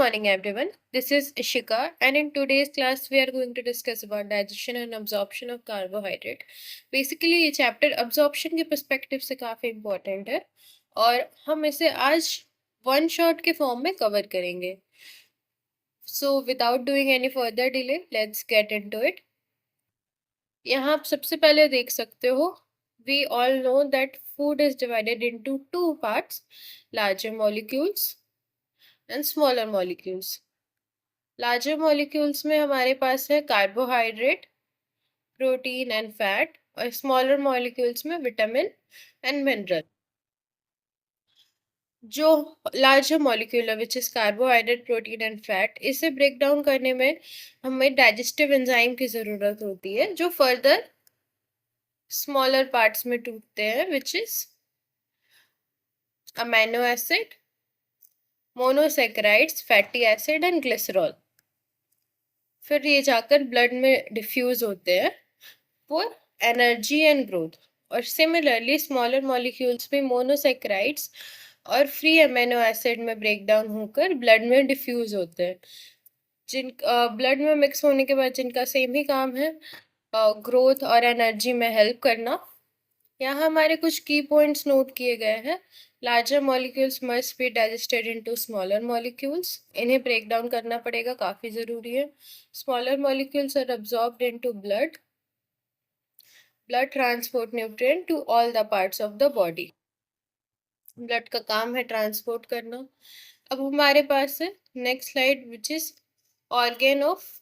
morning, everyone. This is Ishika, and in today's class, we are going to discuss about digestion and absorption of carbohydrate. Basically, ये chapter absorption के perspective से काफी important है, और हम इसे आज one shot के form में cover करेंगे. So, without doing any further delay, let's get into it. यहाँ आप सबसे पहले देख सकते हो. We all know that food is divided into two parts: larger molecules and smaller molecules. Larger molecules में हमारे पास है कार्बोहाइड्रेट, प्रोटीन एंड फैट, और स्मॉलर मॉलिक्यूल्स में विटामिन एंड मिनरल. जो लार्जर मॉलिक्यूल है which is carbohydrate, protein and fat, इसे break down करने में हमें डाइजेस्टिव एंजाइम की जरूरत होती है जो फर्दर स्मॉलर पार्ट्स में टूटते हैं, which is amino acid, monosaccharides, fatty acid and glycerol. फिर ये जाकर ब्लड में डिफ्यूज होते हैं फॉर एनर्जी एंड ग्रोथ. और सिमिलरली स्मॉलर मॉलिक्यूल्स भी मोनोसेकेराइड्स और फ्री अमीनो एसिड में ब्रेक डाउन होकर ब्लड में डिफ्यूज होते हैं, जिन ब्लड में मिक्स होने के बाद जिनका सेम ही काम है, ग्रोथ और एनर्जी में हेल्प करना. यहाँ हमारे कुछ की पॉइंट्स नोट किए गए हैं. Larger molecules must be digested into smaller molecules. इन्हें ब्रेक डाउन करना पड़ेगा, काफ़ी ज़रूरी है. Smaller molecules are absorbed into blood. Blood transport nutrient to all the parts of the body. Blood का काम है ट्रांसपोर्ट करना. अब हमारे पास है next slide, which is organ of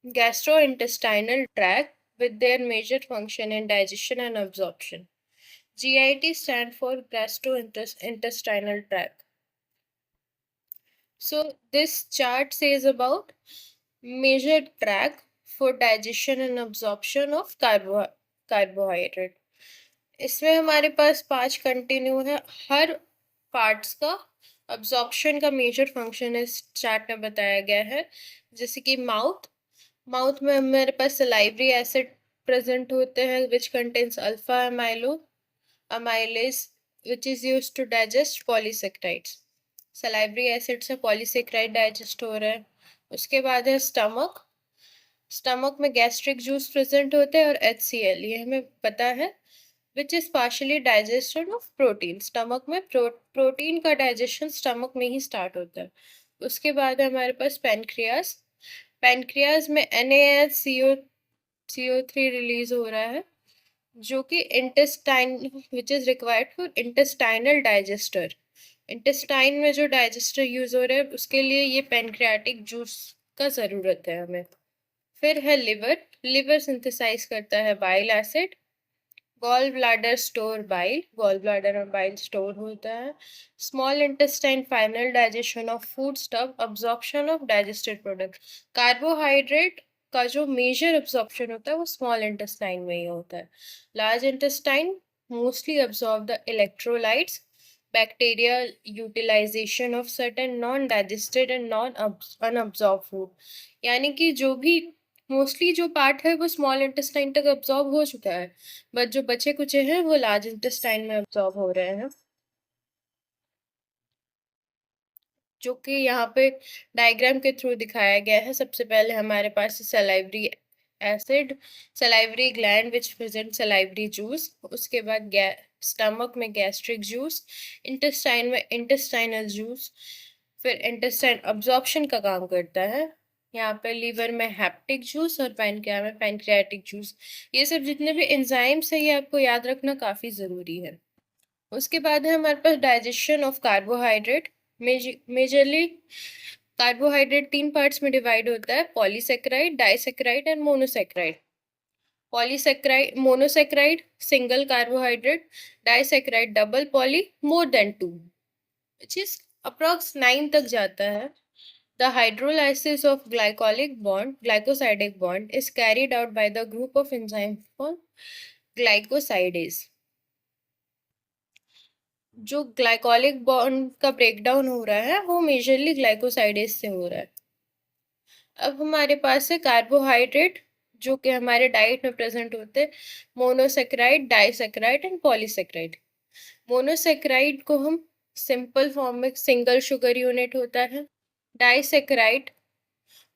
gastrointestinal tract with their major function in digestion and absorption. GIT stand for gastrointestinal tract. So this chart says about major tract for digestion and absorption of carbohydrate. इसमें हमारे पास 5 continue है. हर parts का absorption का major function इस chart में बताया गया है. जैसे कि माउथ में हमारे पास सलाइवरी एसिड प्रेजेंट होते हैं which contains alpha amylase which is used to digest polysaccharides. Salivary acid से पॉलीसेक्राइड डाइजेस्ट हो रहा है. उसके बाद है स्टमक में गैस्ट्रिक जूस प्रेजेंट होते हैं और HCl, ये हमें पता है, which is partially digestion of protein. Stomach में प्रोटीन का डाइजेशन स्टमक में ही स्टार्ट होता है. उसके बाद है हमारे पास पैनक्रियाज में NaCO3 रिलीज हो रहा है, जो कि intestine which is required for intestinal digester. Intestine में जो डाइजेस्टर यूज हो रहा है उसके लिए ये पैनक्रियाटिक जूस का ज़रूरत है हमें. फिर है लिवर सिंथेसाइज करता है bile acid. Gall bladder store bile, gall bladder में बाइल स्टोर होता है. Small intestine final digestion of food stuff, absorption of digested product. Carbohydrate का जो मेजर अब्जॉर्प्शन होता है वो स्मॉल इंटेस्टाइन में ही होता है. Large intestine mostly absorb the electrolytes, bacterial utilisation of certain non digested and non unabsorb food. यानी कि जो भी मोस्टली जो पार्ट है वो स्मॉल इंटेस्टाइन तक अब्जॉर्ब हो चुका है, बट जो बचे कुचे हैं वो लार्ज इंटेस्टाइन में अब्जॉर्ब हो रहे हैं, जो कि यहाँ पे डायग्राम के थ्रू दिखाया गया है. सबसे पहले हमारे पास salivary acid, salivary gland which present salivary juice. उसके बाद स्टमक में गैस्ट्रिक जूस, इंटेस्टाइन में इंटेस्टाइनल जूस. फिर इंटेस्टाइन अब्जॉर्प्शन का काम करता है. यहाँ पे लीवर में हैप्टिक जूस और पैनक्रिया में पैनक्रियाटिक जूस. ये सब जितने भी एंजाइम्स है ये आपको याद रखना काफ़ी ज़रूरी है. उसके बाद है हमारे पास digestion of carbohydrate. Majorly carbohydrate 3 parts में डिवाइड होता है: polysaccharide, disaccharide and monosaccharide. Monosaccharide single carbohydrate, disaccharide double poly more than 2, which is approx 9 तक जाता है. The hydrolysis of glycosidic bond is carried out by the group of enzymes called glycosidase. जो glycolic bond का breakdown हो रहा है वो majorly glycosidase से हो रहा है. अब हमारे पास है कार्बोहाइड्रेट जो कि हमारे डाइट में प्रेजेंट होते हैं: monosaccharide, disaccharide and polysaccharide. Monosaccharide को हम सिंपल फॉर्म में सिंगल शुगर यूनिट होता है, Disaccharide,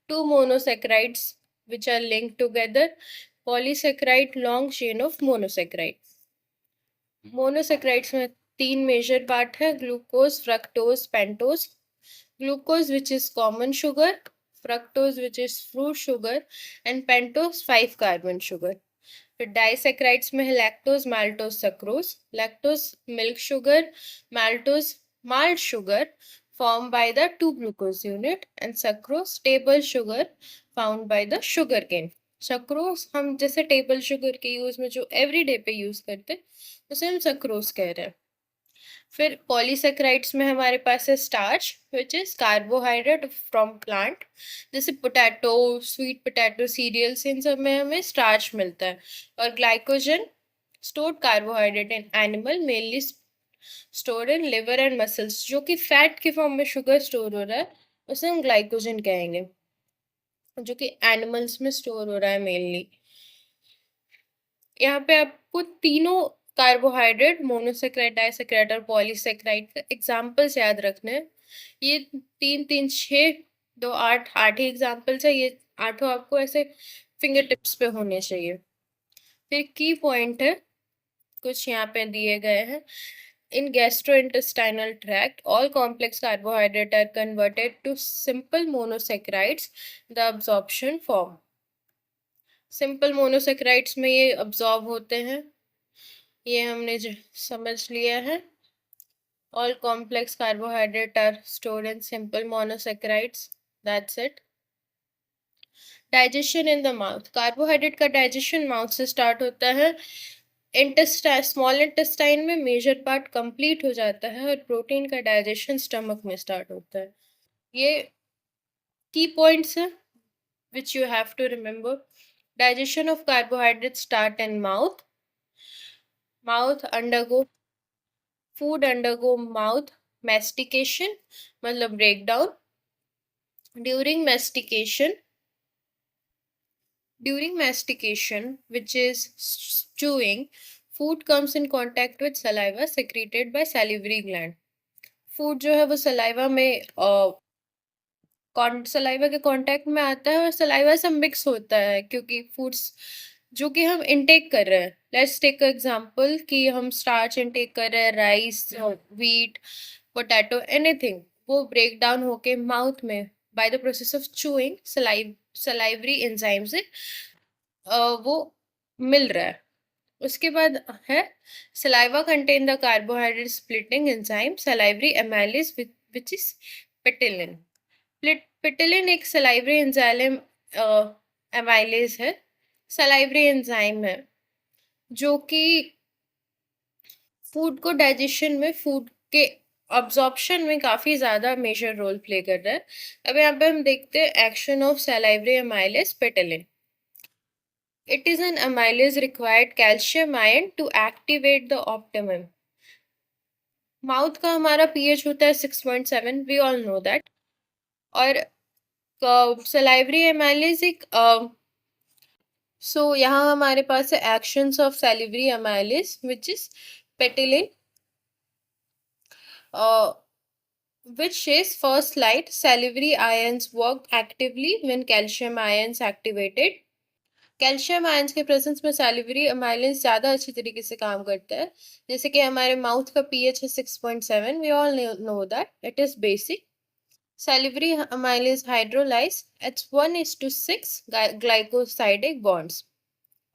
two monosaccharides which are linked together. Polysaccharide, long chain of monosaccharide. Monosaccharides में तीन मेजर पार्ट है, glucose, fructose, pentose. Glucose which is common sugar, fructose which is fruit sugar, and pentose 5 carbon sugar. फिर disaccharides में है lactose, maltose, sucrose. Lactose milk sugar, maltose malt sugar formed by the 2 glucose unit, and sucrose table sugar found by the sugar cane. Sucrose हम जैसे table sugar के use में जो everyday पे use करते हैं उसे हम सक्रोज कह रहे हैं. फिर पॉलीसेक्राइड्स में हमारे पास है starch which is carbohydrate from plant, जैसे पोटैटो, स्वीट पोटैटो, सीरियल्स, इन सब में हमें स्टार्च मिलता है. और glycogen stored carbohydrate in animal, mainly store in liver and muscles. जो कि फैट के फॉर्म में शुगर स्टोर हो रहा है उसे हम ग्लाइकोजन कहेंगे, जो कि एनिमल्स में स्टोर हो रहा है मेनली. यहाँ पे आपको तीनों कार्बोहाइड्रेट, मोनोसेक्राइड, डाइसेक्राइड और पॉलीसेक्राइड का एग्जाम्पल्स याद रखने हैं. ये 3 3 6 2 8 8 ही एग्जाम्पल्स है. ये आठों आपको ऐसे फिंगर टिप्स पे होने चाहिए. फिर की पॉइंट है कुछ यहाँ पे दिए गए हैं. In gastrointestinal tract, all complex carbohydrates are converted to simple monosaccharides. The absorption form. Simple monosaccharides में ये अब्जॉर्ब होते हैं, ये हमने समझ लिया है. All complex carbohydrates are stored in simple monosaccharides. That's it. Digestion in the mouth. Carbohydrate का डाइजेशन माउथ से स्टार्ट होता है. इंटेस्टाइन, स्मॉल इंटेस्टाइन में मेजर पार्ट कंप्लीट हो जाता है और प्रोटीन का डाइजेशन स्टमक में स्टार्ट होता है. ये की पॉइंट्स है which you have to remember. Digestion of carbohydrates start in mouth. Food undergo mouth mastication, मतलब breakdown. During mastication, which is chewing, food comes in contact with saliva secreted by salivary gland. Food जो है वो saliva में saliva के contact में आता है और सलाइवा से मिक्स होता है, क्योंकि फूड्स जो कि हम इनटेक कर रहे हैं, लेट्स टेक एग्जांपल कि हम स्टार्च इनटेक कर रहे हैं, राइस, व्हीट, पोटैटो, एनीथिंग, वो ब्रेक डाउन होके माउथ में by the process of chewing salivary enzyme से वो मिल रहा है. उसके बाद है saliva contain the carbohydrate splitting enzyme salivary amylase which is ptyalin. Ptyalin एक सलाइवरी एंजाइम एमाइलेज है, सलाइवरी एंजाइम है जो कि फूड को डाइजेशन में, फूड के अब्जॉर्प्शन में काफी ज्यादा मेजर रोल प्ले कर रहा है. अब यहाँ पे हम देखते हैं action of salivary amylase ptyalin. It is an amylase required calcium ion to activate the optimum. Mouth का हमारा pH होता है 6.7, we all know that. और सलाइवरी एमाइलेज एक सो यहाँ हमारे पास है actions of salivary amylase which is ptyalin, which is first slide. Salivary ions work actively when calcium ions activated. Calcium ions के प्रेजेंस में सैलिवरी एमाइलेज ज़्यादा अच्छी तरीके से काम करता है. जैसे कि हमारे माउथ का पीएच है 6.7, we all know that it is basic. Salivary amylase hydrolyses 1:6 glycosidic bonds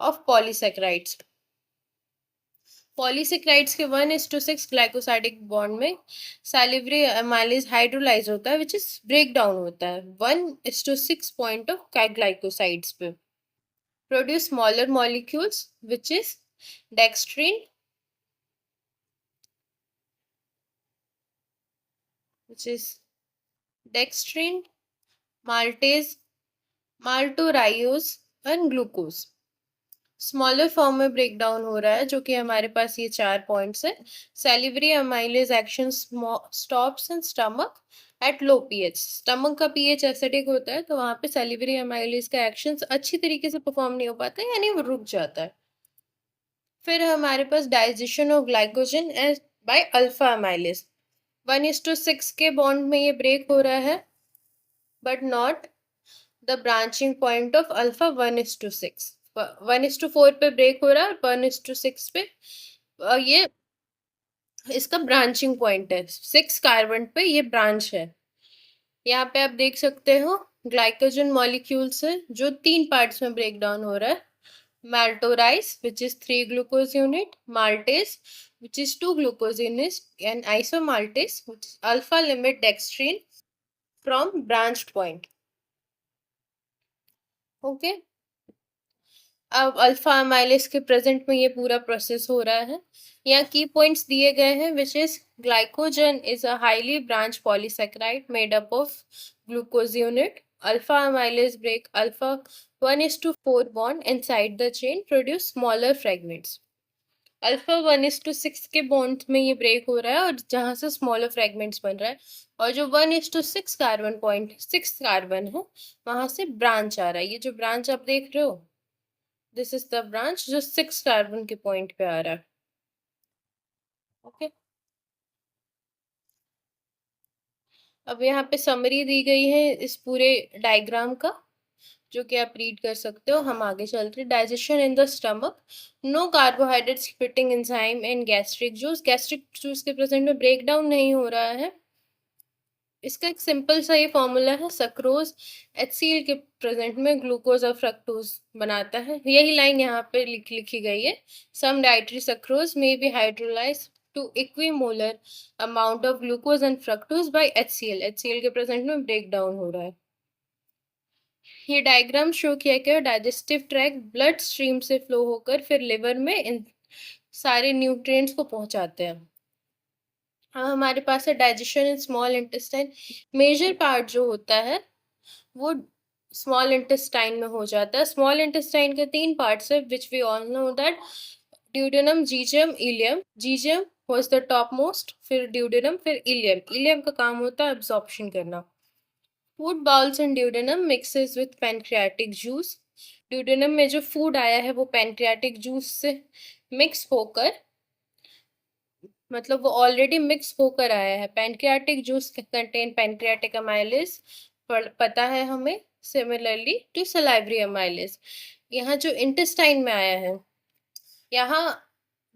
of polysaccharides. Polysaccharides के 1:6 ग्लाइकोसाइडिक बॉन्ड में सैलिवरी एमाइलेज हाइड्रोलाइज होता है विच इज ब्रेक डाउन होता है 1:6 पॉइंट ऑफ ग्लाइकोसाइड्स पे. Produce smaller molecules which is dextrin, maltase, maltodextrose and glucose. Smaller form में break down हो रहा है, जो कि हमारे पास ये 4 पॉइंट्स है. Salivary amylase action stops in stomach at low pH. Stomach का पीएच एसिडिक होता है तो वहां पे सैलिवरी एमाइलेज का एक्शन अच्छी तरीके से परफॉर्म नहीं हो पाता है, यानी वो रुक जाता है. फिर हमारे पास digestion of glycogen by alpha amylase. 1:6 के बॉन्ड में ये ब्रेक हो रहा है but not the branching point of alpha 1:6। 1:4 पे ब्रेक हो रहा है और 1:6 पे ये इसका ब्रांचिंग पॉइंट है। 6 कार्बन पे ये ब्रांच है। यहाँ पे आप देख सकते हो ग्लाइकोजन मॉलिक्यूल्स है जो 3 पार्ट्स में ब्रेक डाउन हो रहा है। maltose which is 3 glucose unit, maltase which is 2 glucose units, and isomaltase which is alpha limit dextrine from branched point. Okay. अब अल्फा अमाइलेज के प्रेजेंट में ये पूरा प्रोसेस हो रहा है। यहाँ की पॉइंट्स दिए गए हैं which is glycogen is a highly branch polysaccharide made up of glucose unit. Alpha amylase break alpha 1:4 bond inside the chain produce smaller fragments. Alpha 1:6 के बॉन्ड में ये ब्रेक हो रहा है और जहां से स्मॉलर फ्रेगमेंट्स बन रहा है। और जो 1:6 कार्बन पॉइंट 6 कार्बन है वहां से ब्रांच आ रहा है। ये जो ब्रांच आप देख रहे हो दिस इज द ब्रांच जो 6 कार्बन के पॉइंट पे आ रहा है। ओके। अब यहाँ पे समरी दी गई है इस पूरे डायग्राम का जो कि आप रीड कर सकते हो। हम आगे चलते हैं। Digestion in the stomach, no carbohydrate splitting enzyme in gastric juice के प्रेजेंट में ब्रेक डाउन नहीं हो रहा है। इसका एक सिंपल सा ये फॉर्मूला है, सक्रोज HCl के प्रेजेंट में ग्लूकोज और फ्रक्टोज बनाता है। यही लाइन यहाँ पे लिखी गई है। Some dietary sucrose may be hydrolyse to equimolar amount of glucose and fructose by HCl के प्रेजेंट में ब्रेक डाउन हो रहा है। ये डायग्राम शो किया गया डाइजेस्टिव ट्रैक्ट ब्लड स्ट्रीम से फ्लो होकर फिर लिवर में इन सारे न्यूट्रिएंट्स को पहुंचाते हैं। हाँ, हमारे पास है digestion in small intestine. Major part जो होता है वो स्मॉल इंटेस्टाइन में हो जाता है। स्मॉल इंटेस्टाइन के 3 पार्ट्स है which we all know that duodenum, jejunum, ileum. Jejunum was the top most, फिर ड्यूडेनम, फिर इलियम। इलियम का काम होता है एब्जॉर्प्शन करना। Food bolus in duodenum mixes with pancreatic juice. Duodenum में जो फूड आया है वो पैनक्रियाटिक जूस से मिक्स होकर, मतलब वो ऑलरेडी मिक्स होकर आया है। Pancreatic juice contain pancreatic amylase, पता है हमें। Similarly to salivary amylase. यहाँ जो इंटेस्टाइन में आया है, यहाँ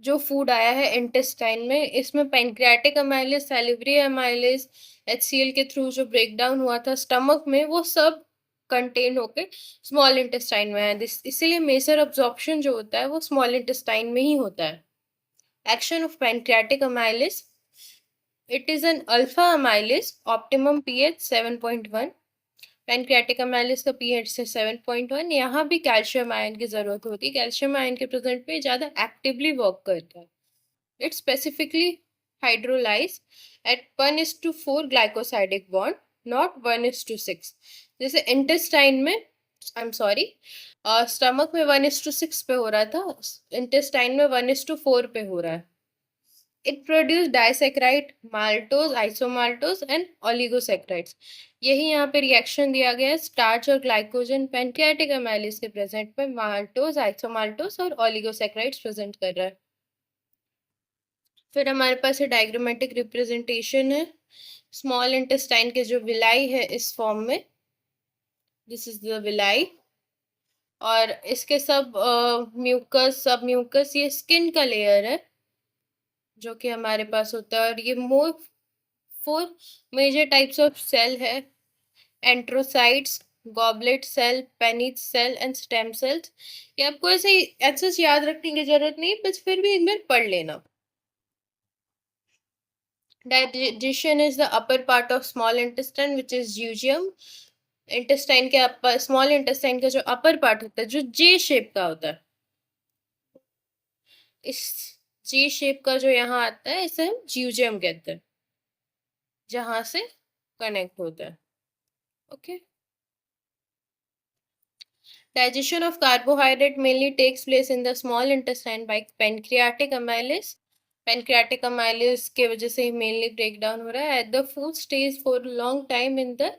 जो फूड आया है इंटेस्टाइन में, इसमें pancreatic amylase, salivary amylase, HCl के थ्रू जो ब्रेक डाउन हुआ था स्टमक में वो सब कंटेन होकर स्मॉल इंटेस्टाइन में है। इसीलिए मेजर अब्जॉर्प्शन जो होता है वो स्मॉल इंटेस्टाइन में ही होता है। Action of pancreatic amylase. It is an alpha amylase, optimum pH 7.1। Pancreatic amylase का pH से 7.1। यहाँ भी कैल्शियम आयन की जरूरत होती है। कैल्शियम आयन के प्रेजेंट पे ज्यादा एक्टिवली वर्क करता है। It specifically hydrolyze at 1:4 glycosidic bond, not 1:6। जैसे इंटेस्टाइन में, आई एम सॉरी, स्टमक में 1:6 पे हो रहा था, इंटेस्टाइन में 1:4 पे हो रहा है। It produce disaccharide, maltose, isomaltose and oligosaccharides। यही यहाँ पे रिएक्शन दिया गया है। स्टार्च और ग्लाइकोजन पैनक्रियाटिक अमाइलेज के प्रेजेंट में माल्टोज, आइसोमाल्टोज और ओलिगोसैकेराइड्स प्रेजेंट कर रहा है। फिर हमारे पास डायग्रामेटिक रिप्रेजेंटेशन है। स्मॉल इंटेस्टाइन के जो विलाई है इस फॉर्म में, दिस इज द विलाई। और इसके सब म्यूकस, सब म्यूकस, ये स्किन का लेयर है जो कि हमारे पास होता है। और ये more 4 major types of cell है, enterocytes, goblet cell, paneth cell and stem cells. ये आपको ऐसे याद रखने की जरूरत नहीं, बस फिर भी एक बार पढ़ लेना। Digestion is the upper part of small intestine which is jejunum. Intestine के अपर, स्मॉल इंटेस्टाइन का जो अपर पार्ट होता है जो जे शेप का होता है, इस जे शेप का जो यहाँ आता है इसे हम ज्यूजियम कहते हैं, जहां से कनेक्ट होता है। Okay. Digestion of carbohydrate mainly takes place in the small intestine by pancreatic amylase। pancreatic amylase के वजह से mainly break down हो रहा है। The food stays for a long time in the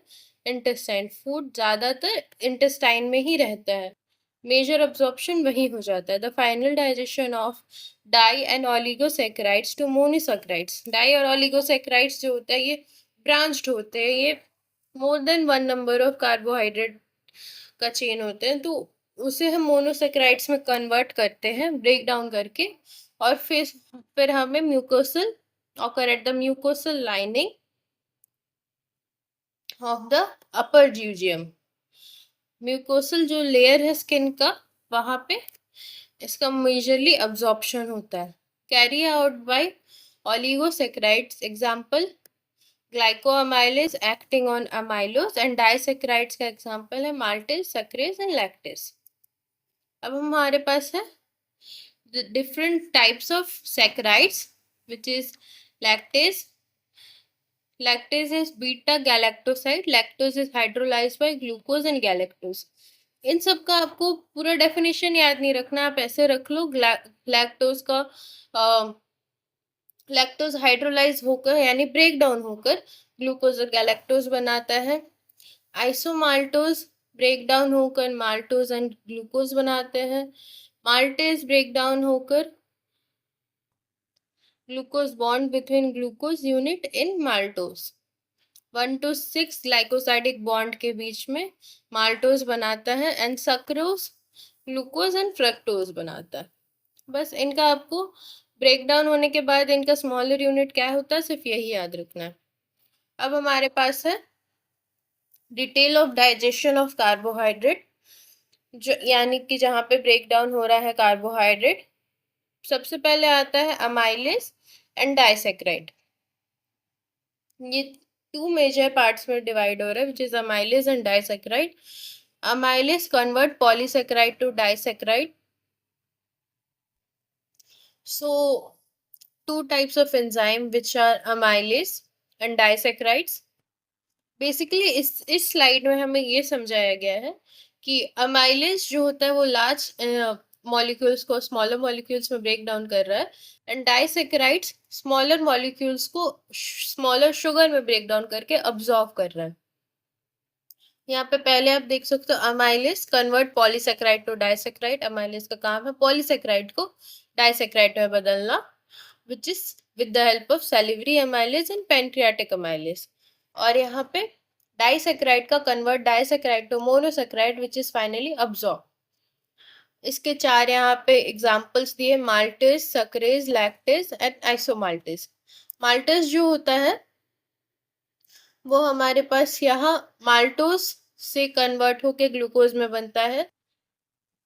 intestine। food ज़्यादातर intestine में ही रहता है। मेजर absorption वही हो जाता है। The final digestion of die and oligosaccharides to monosaccharides। die और oligosaccharides जो होता है ये branched होते हैं, ये more than one number of carbohydrate का चेन होते हैं, तो उसे हम मोनोसेक्राइड्स में कन्वर्ट करते हैं ब्रेक डाउन करके, और फिर हमें mucosal occur at the mucosal lining of the upper duodenum. Mucosal जो लेयर है स्किन का, वहां पे इसका मेजरली अब्जॉर्प्शन होता है, carry out by oligosaccharides, example glycoamylase acting on amylose, and disaccharides का एग्जाम्पल है माल्टेज, सक्रेज एंड लैक्टेज। अब हमारे पास है different types of saccharides, which is lactase. Lactase is beta galactoside. Lactose is hydrolyzed by glucose and galactose. इन सब का आपको पूरा डेफिनेशन याद नहीं रखना, आप ऐसे रख लो। लैक्टोज का लैक्टोज हाइड्रोलाइज होकर यानी ब्रेक डाउन होकर ग्लूकोज और गैलेक्टोज बनाता है। आइसोमाल्टोज ब्रेक डाउन होकर माल्टोज एंड ग्लूकोज बनाते हैं। माल्टेज ब्रेक डाउन होकर glucose bond between glucose unit in maltose, 1 to 6 glycosidic bond के बीच में माल्टोज बनाता है, and sucrose glucose and fructose बनाता है। बस इनका आपको ब्रेक डाउन होने के बाद इनका स्मॉलर यूनिट क्या होता है, सिर्फ यही याद रखना है। अब हमारे पास है detail of digestion of carbohydrate, जो यानी कि जहाँ पे ब्रेक डाउन हो रहा है कार्बोहाइड्रेट। सबसे पहले आता है अमाइलेज एंड डाइसेक्राइड। ये टू मेजर पार्ट्स में डिवाइड हो रहा है, which is amylase and disaccharide. Amylase convert polysaccharide to disaccharide. So two types of enzyme which are amylase and disaccharides. Basically इस स्लाइड में हमें ये समझाया गया है कि अमाइलेज जो होता है वो लार्ज मॉलिक्यूल्स को स्मॉलर मॉलिक्यूल्स में ब्रेक डाउन कर रहा है, एंड डाइसेक्राइड्स स्मॉलर मॉलिक्यूल्स को स्मॉलर शुगर में ब्रेक डाउन करके अब्सॉर्ब कर रहा है। यहाँ पे पहले आप देख सकते हो amylase convert polysaccharide to disaccharide. Amylase का काम है पॉलीसेक्राइड को डाइसेक्राइड में बदलना, which is with the help of salivary amylase and pancreatic amylase. और यहाँ पे डाइसेक्राइड का convert disaccharide to monosaccharide which is finally absorbed. इसके चार यहाँ पे एग्जाम्पल्स दिए, maltase, sucrase, lactase and isomaltase. Maltase जो होता है वो हमारे पास यहाँ माल्टोज से कन्वर्ट होके ग्लूकोज में बनता है,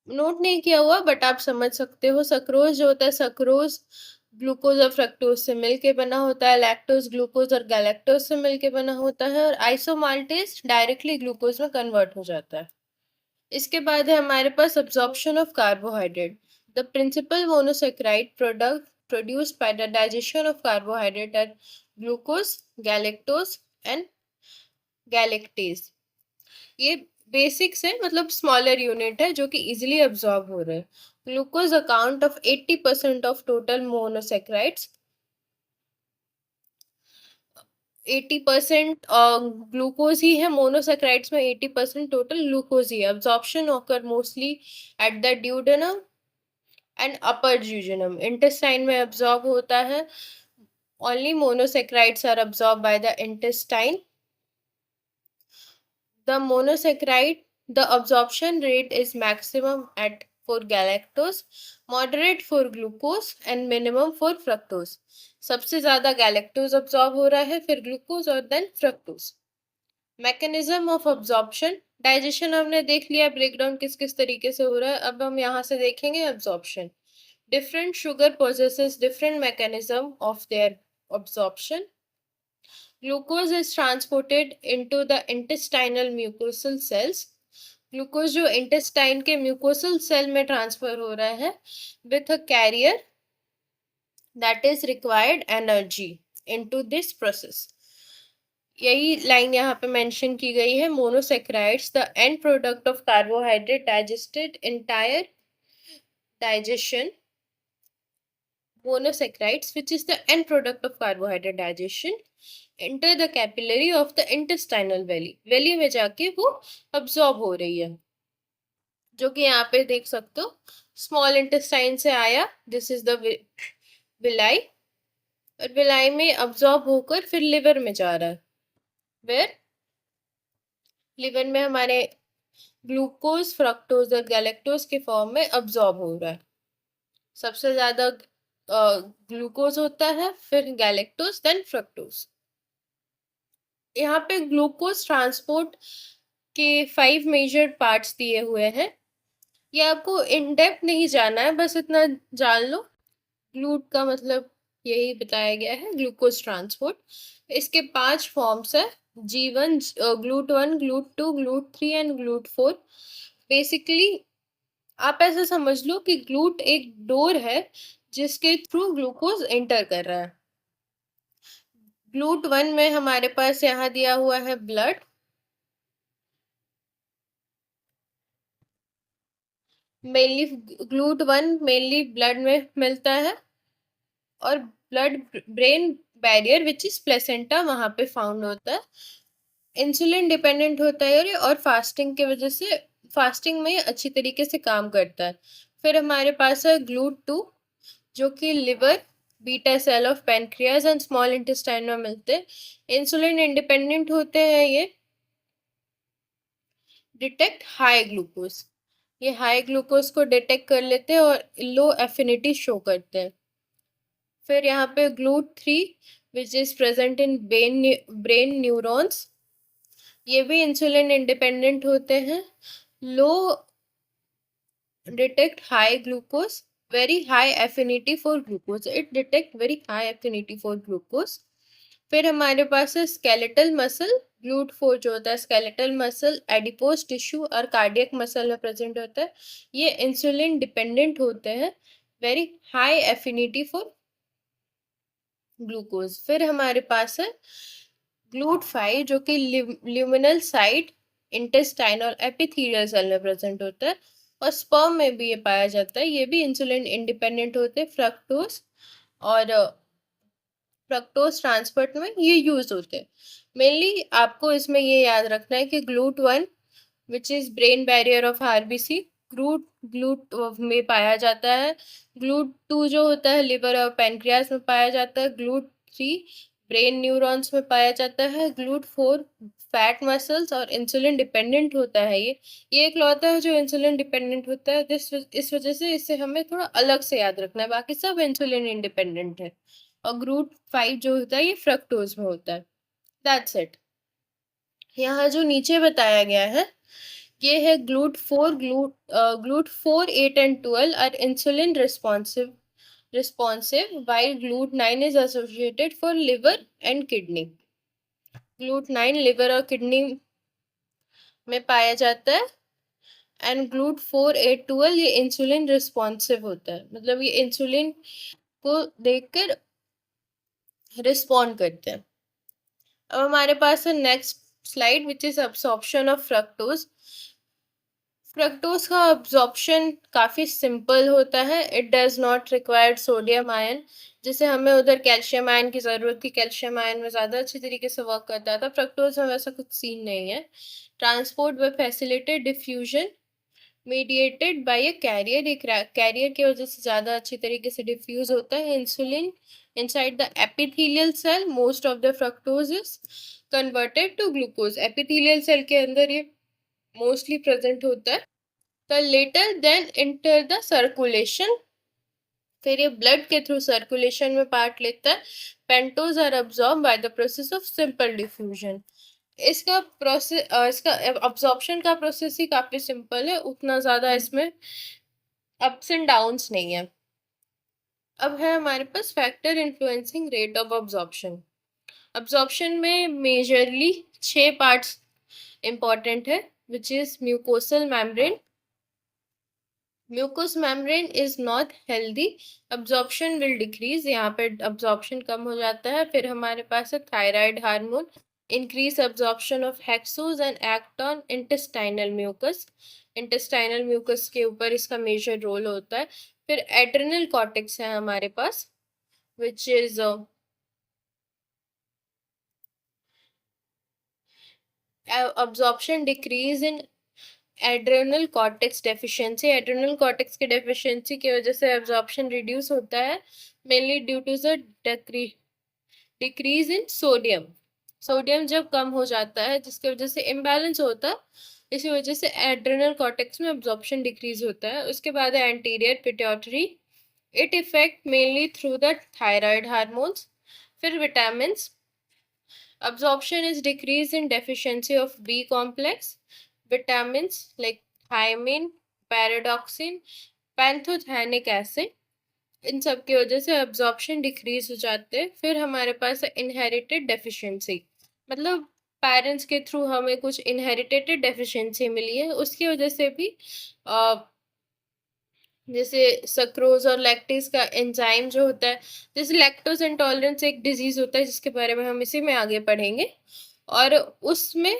नोट नहीं किया हुआ बट आप समझ सकते हो। सक्रोज जो होता है, सक्रोज ग्लूकोज और फ्रक्टोज से मिलके बना होता है। लैक्टोज ग्लूकोज और गैलेक्टोज से मिलके बना होता है, और आइसोमाल्टेज डायरेक्टली ग्लूकोज में कन्वर्ट हो जाता है। इसके बाद है हमारे पास absorption of carbohydrate. The principal monosaccharide product produced by the digestion of carbohydrate are glucose, galactose and galactase. ये बेसिक्स है, मतलब स्मॉलर यूनिट है जो कि इजिली अब्सॉर्ब हो रहे हैं। Glucose account of 80% of total monosaccharides. 80% glucose ही है मोनोसेक्राइड्स में, 80% टोटल ग्लूकोज ही है। Absorption occur mostly at the duodenum and upper duodenum, intestine में अब्सॉर्ब होता है। Only monosaccharides are absorb by the intestine. The monosaccharide, the absorption rate is maximum at for galactose, moderate for glucose and minimum for fructose. सबसे ज़्यादा galactose absorb हो रहा है, फिर glucose और then fructose. Mechanism of absorption, digestion हमने देख लिया breakdown किस किस तरीके से हो रहा है। अब हम यहाँ से देखेंगे absorption. Different sugar possesses different mechanism of their absorption. Glucose is transported into the intestinal mucosal cells. Glucose जो इंटेस्टाइन के म्यूकोसल सेल में ट्रांसफर हो रहा है with a carrier that is required energy into this process. यही line यहाँ पे mention की गई है। Monosaccharides the end product of carbohydrate digested entire digestion. Monosaccharides, which is the end product of carbohydrate digestion, enter the capillary of the intestinal valley. Valley में जाके वो absorb हो रही है, जो कि यहाँ पे देख सकते हो स्मॉल इंटेस्टाइन से आया, दिस इज द विलाई, और विलाई में अब्सॉर्ब होकर फिर लिवर में जा रहा है, वेयर लिवर में हमारे ग्लूकोज, फ्रक्टोज और गैलेक्टोज के फॉर्म में अब्जॉर्ब हो रहा है। सबसे ज्यादा ग्लूकोज होता है, फिर गैलेक्टोज, देन फ्रक्टोज। यहाँ पे ग्लूकोज ट्रांसपोर्ट के 5 मेजर पार्ट्स दिए हुए हैं। ये आपको इन डेप्थ नहीं जाना है, बस इतना जान लो। ग्लूट का मतलब यही बताया गया है, ग्लूकोज ट्रांसपोर्ट। इसके 5 फॉर्म्स है, G1, GLUT1, GLUT2, GLUT3 and GLUT4। Basically आप ऐसा समझ लो कि ग्लूट एक डोर है जिसके थ्रू ग्लूकोज एंटर कर रहा है। GLUT1 में हमारे पास यहाँ दिया हुआ है blood. Mainly GLUT1 mainly blood में मिलता है, और blood brain barrier which is placenta वहां पे फाउंड होता है। इंसुलिन डिपेंडेंट होता है ये, और फास्टिंग की वजह से फास्टिंग में अच्छी तरीके से काम करता है। फिर हमारे पास है GLUT2, जो कि liver, beta cell of pancreas and small intestine में मिलते हैं। इंसुलिन इंडिपेंडेंट होते हैं ये, डिटेक्ट हाई ग्लूकोज। ये हाई ग्लूकोज को डिटेक्ट कर लेते हैं और लो एफिनिटी शो करते हैं। फिर यहाँ पे GLUT3 which is present in brain neurons. ये भी इंसुलिन इंडिपेंडेंट होते हैं, लो detect high glucose, very high affinity for glucose, it detect very high affinity for glucose। फिर हमारे पास है स्केलेटल मसल। GLUT4 जो होता है स्केलेटल मसल, एडिपोज टिश्यू और कार्डियक मसल में प्रेजेंट होता है। ये इंसुलिन डिपेंडेंट होते हैं, very high affinity for glucose. फिर हमारे पास है GLUT5, जो कि luminal site intestinal epithelial cell में प्रेजेंट होता है, और स्पर्म में भी ये पाया जाता है। ये भी इंसुलिन इंडिपेंडेंट होते हैं, फ्रक्टोज और फ्रक्टोज ट्रांसपोर्ट में ये यूज होते हैं। मेनली आपको इसमें ये याद रखना है कि GLUT1 which is brain barrier of RBC, GLUT GLUT में पाया जाता है। GLUT2 जो होता है लिवर और पैनक्रियास में पाया जाता है। GLUT3 ब्रेन न्यूरॉन्स में पाया जाता है। GLUT4 फैट मसल्स और इंसुलिन डिपेंडेंट होता है। ये एक लौता है जो इंसुलिन डिपेंडेंट होता है, इस वजह से इसे हमें थोड़ा अलग से याद रखना है, बाकी सब इंसुलिन इंडिपेंडेंट है। और GLUT5 जो होता है ये फ्रक्टोज में होता है। That's it. यहाँ जो नीचे बताया गया है ये है GLUT4, 8 and 12 are insulin responsive while GLUT9 is associated for liver and kidney। GLUT9 liver और किडनी में पाया जाता है, एंड GLUT4, 8, 12 ये इंसुलिन रिस्पॉन्सिव होता है, मतलब ये इंसुलिन को देखकर रिस्पॉन्ड करते हैं। अब हमारे पास है next slide which is absorption of fructose. Fructose का अब्जॉर्प्शन काफ़ी सिंपल होता है, it does not require sodium ion. जैसे हमें उधर कैल्शियम आयन की ज़रूरत थी, कैल्शियम आयन में ज़्यादा अच्छी तरीके से वर्क करता था, फ्रक्टोज में वैसा कुछ सीन नहीं है। ट्रांसपोर्ट व facilitated diffusion mediated by a carrier, एक कैरियर की वजह से ज़्यादा अच्छी तरीके से डिफ्यूज होता है। Insulin inside the epithelial cell, most of the fructose is converted to glucose। epithelial cell के अंदर ये मोस्टली प्रेजेंट होता है। The later then enter the circulation, फिर ये ब्लड के थ्रू सर्कुलेशन में पार्ट लेता है। Pentose are absorb by the process of simple diffusion. इसका अब्सॉर्प्शन का प्रोसेस ही काफी सिंपल है, उतना ज्यादा इसमें अप्स एंड डाउन्स नहीं है। अब है हमारे पास factor influencing rate of absorption. Absorption में मेजरली 6 पार्ट्स इंपॉर्टेंट है, which is mucosal membrane. Mucous membrane is not healthy, absorption will decrease, यहाँ पे अब्जॉर्प्शन कम हो जाता है। फिर हमारे पास है thyroid hormone, increase absorption of hexose and act on intestinal mucus. Intestinal mucus के ऊपर इसका मेजर रोल होता है। फिर एड्रेनल कॉर्टेक्स है हमारे पास, which is absorption decrease in adrenal cortex deficiency. Adrenal cortex की डेफिशिएंसी की वजह से एब्जॉर्प्शन रिड्यूस होता है, mainly due to the decrease in sodium. Sodium जब कम हो जाता है जिसकी वजह से इम्बैलेंस होता है, इसी वजह से एड्रेनल कॉर्टेक्स में अब्जॉर्प्शन डिक्रीज होता है। उसके बाद है anterior pituitary, it effect mainly through the thyroid hormones. फिर vitamin, absorption is decreased in deficiency of B complex vitamins like thiamine, pyridoxine, pantothenic acid, इन सब की वजह से absorption डिक्रीज हो जाते हैं। फिर हमारे पास है इनहेरिटेड डेफिशिएंसी, मतलब पेरेंट्स के थ्रू हमें कुछ इनहेरिटेड डेफिशिएंसी मिली है, उसकी वजह से भी जैसे सक्रोज और लैक्टेज का एंजाइम जो होता है, जैसे लैक्टोज इंटॉलरेंस एक डिजीज होता है जिसके बारे में हम इसी में आगे पढ़ेंगे, और उसमें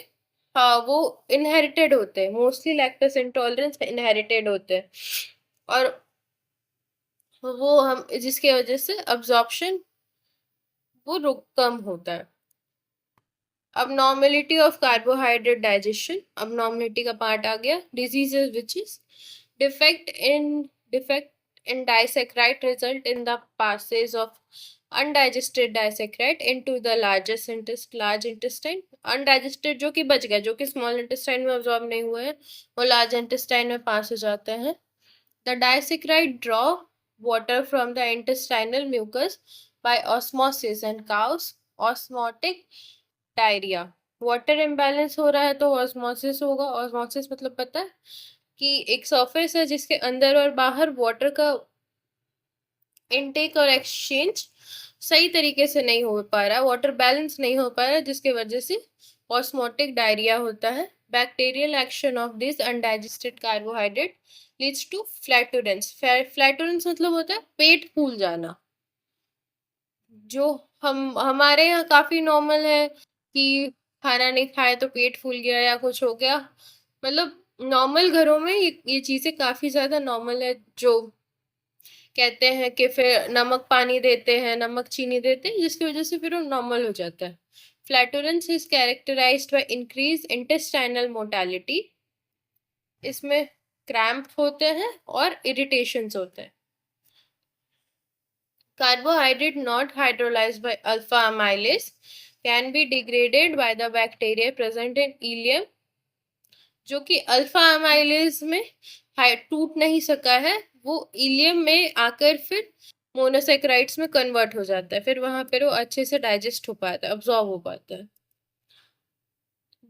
हाँ वो इनहेरिटेड होते हैं, मोस्टली लैक्टोज इंटॉलरेंस इनहेरिटेड होते हैं, और वो हम जिसकी वजह से अब्जॉर्प्शन वो रुक कम होता है। abnormality of carbohydrate digestion, abnormality का पार्ट आ गया। diseases which is defect in disaccharide result in the passage of undigested disaccharide into the large intestine। undigested जो कि बच गया, जो कि small intestine में absorb नहीं हुए हैं, वो large intestine में पास हो जाते हैं। the disaccharide draw water from the intestinal mucus by osmosis and cause osmotic diarrhoea. Water imbalance हो रहा है तो ऑस्मोसिस होगा। ऑस्मोसिस मतलब पता है कि एक सरफेस है जिसके अंदर और बाहर वाटर का इनटेक और एक्सचेंज सही तरीके से नहीं हो पा रहा, वाटर बैलेंस नहीं हो पा रहा, जिसकी वजह से ऑस्मोटिक डायरिया होता है। Bacterial action of this undigested carbohydrate leads to flatulence. Flatulence मतलब होता है पेट फूल जाना, जो हम हमारे यहाँ काफी नॉर्मल है कि खाना नहीं खाए तो पेट फूल गया या कुछ हो गया, मतलब नॉर्मल घरों में ये चीजें काफी ज्यादा नॉर्मल है। जो कहते हैं कि फिर नमक पानी देते हैं, नमक चीनी देते हैं, जिसकी वजह से फिर वो नॉर्मल हो जाता है। Flatulence is characterised by increase intestinal motility, इसमें क्रैम्प होते हैं और इरिटेशंस होते हैं। Carbohydrate not hydrolyzed by alpha amylase can be degraded by the bacteria present in ileum, जो कि अल्फा अमाइलेज में टूट नहीं सका है, वो इलियम में आकर फिर मोनोसेक्राइड्स में कन्वर्ट हो जाता है, फिर वहां पर वो अच्छे से डाइजेस्ट हो पाता है, अब्सॉर्ब हो पाता है।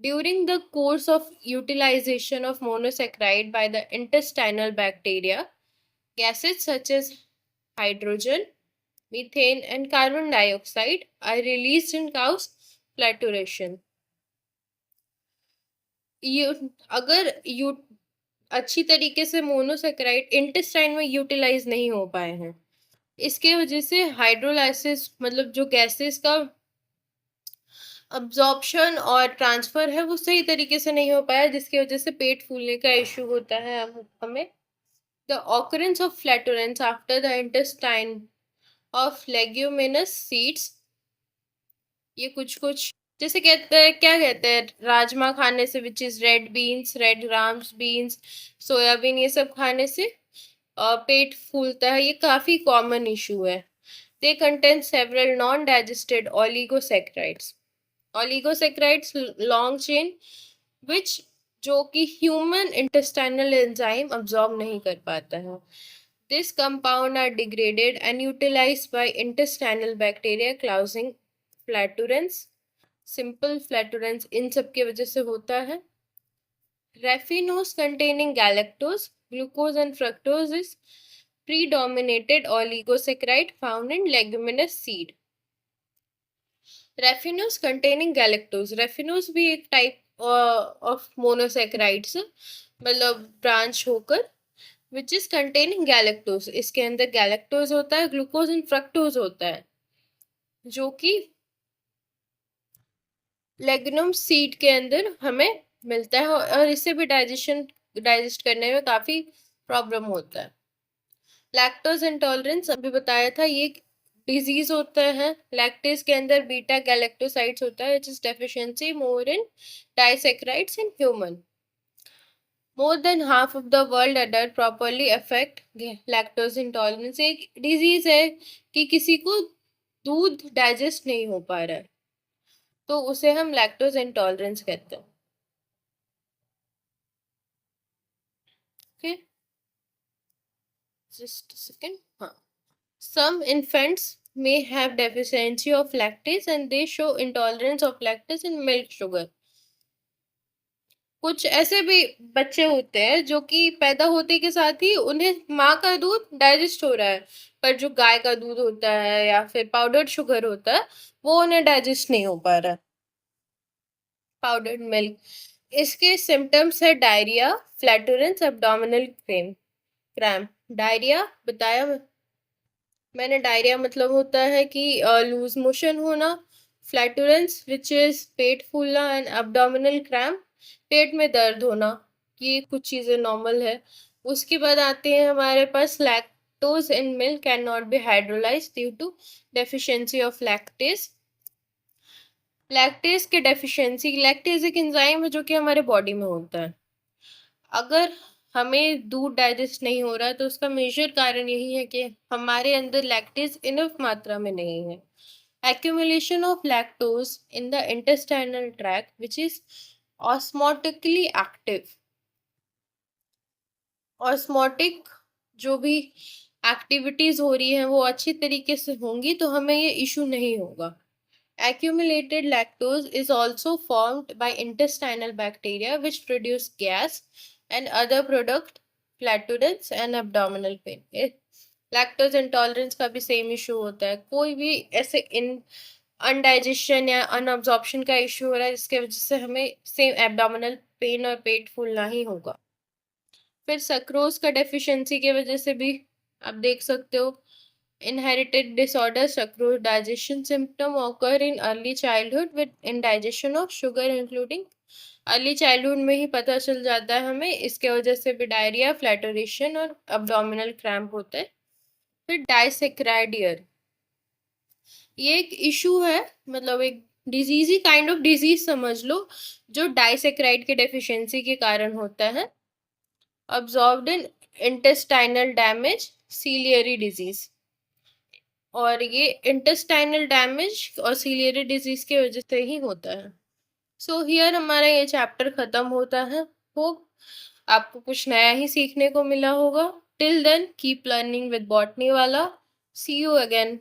During the course of utilization of monosaccharide by the intestinal bacteria, gases such as hydrogen, methane and carbon dioxide are released in cause फ्लैटुरेशन। अगर अच्छी तरीके से मोनोसेक्राइड इंटेस्टाइन में यूटिलाइज नहीं हो पाए हैं, इसके वजह से हाइड्रोलाइसिस मतलब जो गैसेस का अब्जॉर्प्शन और ट्रांसफर है वो सही तरीके से नहीं हो पाया, जिसकी वजह से पेट फूलने का इश्यू होता है हमें। The occurrence of flatulence after the intestine of leguminous seeds, ये कुछ जैसे कहते हैं, क्या कहते हैं, राजमा खाने से, which is red beans, red grams beans, soybean, ये सब खाने से पेट फूलता है, ये काफी कॉमन इशू है। They contain several non digested oligosaccharides, oligosaccharides long chain which जो कि ह्यूमन इंटेस्टाइनल एंजाइम अब्सॉर्ब नहीं कर पाता है। This compound are degraded and utilised by intestinal bacteria causing flatulence. Simple flatulence इन सब की वजह से होता है। Raffinose containing galactose, glucose and fructose is predominated oligosaccharide found in leguminous seed। Raffinose containing galactose, raffinose भी एक टाइप ऑफ मोनोसेक्राइड्स, मतलब ब्रांच होकर, विच इज कंटेनिंग गैलेक्टोज, इसके अंदर गैलेक्टोज होता है, ग्लूकोज एंड फ्रक्टोज होता है, जो कि लेगनम सीड के अंदर हमें मिलता है, और इससे भी डाइजेस्ट करने में काफी प्रॉब्लम होता है। लैक्टोज इंटॉलरेंस अभी बताया था, ये डिजीज होता है। लैक्टेज के अंदर बीटा गैलेक्टोसाइड्स होता है, which is deficiency more in disaccharides in human. More than half of the world adult properly affect lactose intolerance, एक डिजीज है कि किसी को दूध डाइजेस्ट नहीं हो पा रहा है, तो उसे हम लैक्टोज इंटॉलरेंस कहते हैं। Okay, just second. हाँ, some infants may have deficiency of lactase and they show intolerance of lactase in milk sugar। कुछ ऐसे भी बच्चे होते हैं जो कि पैदा होते के साथ ही उन्हें माँ का दूध डाइजेस्ट हो रहा है, पर जो गाय का दूध होता है या फिर पाउडर्ड शुगर होता है वो उन्हें डाइजेस्ट नहीं हो पा रहा है, पाउडर्ड मिल्क। इसके सिम्टम्स है डायरिया, फ्लैटुरेंस, एब्डोमिनल क्रैम्प। डायरिया बताया मैंने। डायरिया मतलब होता है कि लूज मोशन होना, फ्लैटुरेंस विच इज पेट फूलना, एंड abdominal क्रैम्प पेट में दर्द होना। ये कुछ चीज़ें नॉर्मल है। उसके बाद आते हैं हमारे पास lactose in milk can not be hydrolyse due to deficiency of lactase. Lactase के डेफिशिएंसी, लैक्टेज एक एंजाइम है जो कि हमारे बॉडी में होता है। अगर हमें दूध डाइजेस्ट नहीं हो रहा है तो उसका मेजर कारण यही है कि हमारे अंदर लैक्टेज इनफ मात्रा में नहीं है। accumulation of lactose in the intestinal tract which is osmotically active। Osmotic जो भी एक्टिविटीज हो रही हैं वो अच्छी तरीके से होंगी तो हमें ये इशू नहीं होगा। Accumulated lactose is also formed by intestinal bacteria which produce gas and other product, flatulence and abdominal pain। Lactose intolerance का भी सेम इशू होता है। कोई भी ऐसे इन अनडाइजेशन या अनअब्जॉर्प्शन का इशू हो रहा है जिसके वजह से हमें सेम एब्डोमिनल पेन और पेट फूलना ही होगा। फिर सक्रोज का डेफिशिएंसी की वजह से भी आप देख सकते हो inherited disorder sucrose digestion symptom occur in early childhood with indigestion of sugar including. Early childhood में ही पता चल जाता है हमें, इसके वजह से भी डायरिया, फ्लैटोरेशन और अब्डोमिनल क्रैम्प होते हैं। फिर डाइसेक्राइड ईयर, ये एक इशू है, मतलब एक डिजीजी काइंड ऑफ डिजीज समझ लो, जो डाइसेक्राइड के डेफिशिएंसी के कारण होता है। अब्जॉर्ब्ड इन इंटेस्टाइनल डैमेज, सीलियरी डिजीज। और ये इंटेस्टाइनल डैमेज और सीलियरी डिजीज की वजह से ही होता है। सो हियर हमारा ये चैप्टर खत्म होता है। होप आपको कुछ नया ही सीखने को मिला होगा। Till then keep learning with botany वाला। See you again.